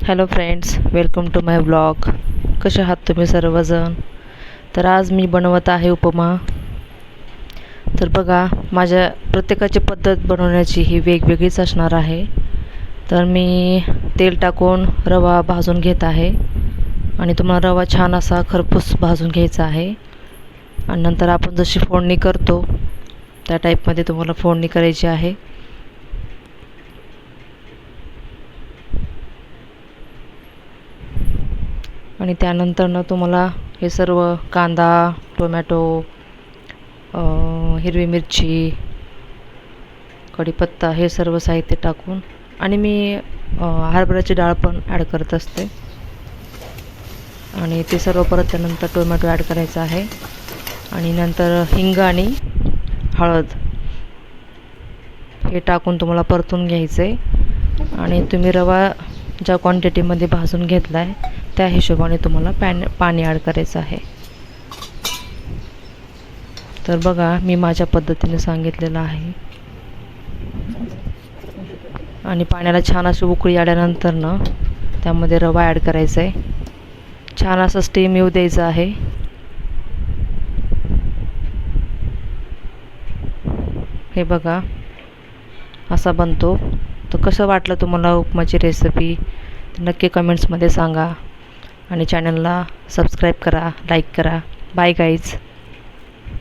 Hello friends, welcome to my blog. कसे आहात तुम्ही सर्वजण? तर आज मी बनवत आहे उपमा. तर बघा, माझ्या प्रत्येकाची पद्धत बनवण्याची ही वेगवेगळीच असणार आहे. तर मी तेल टाकून रवा भाजून घेत आहे आणि तुम्हाला रवा छान असा खरपूस भाजून घ्यायचा आहे. आणि नंतर आपण जशी फोडणी करतो त्या टाईपमध्ये तुम्हाला फोडणी करायची आहे. आणि त्यानंतर तुम्हाला हे सर्व कांदा, टोमॅटो, हिरवी मिरची, कढीपत्ता हे सर्व साहित्य टाकून आणि मी हरभऱ्याची डाळ पण ॲड करत असते. आणि ते सर्व परत त्यानंतर टोमॅटो ॲड करायचा आहे आणि नंतर हिंग आणि हळद हे टाकून तुम्हाला परतून घ्यायचं आहे. आणि तुम्ही रवा ज्या क्वांटिटीमध्ये भाजून घेतला आहे त्या हिशोबाने तुम्हाला पाणी ॲड करायचं आहे. तर बघा, मी माझ्या पद्धतीने सांगितलेलं आहे. आणि पाण्याला छान अशी उकळी आल्यानंतर त्यामध्ये रवा ॲड करायचा आहे. छान असं स्टीम येऊ द्यायचं आहे. हे बघा, असा बनतो. तर कसं वाटलं तुम्हाला उपमाची रेसिपी नक्की कमेंट्समध्ये सांगा आणि चॅनलला सबस्क्राईब करा, लाईक करा. Bye guys.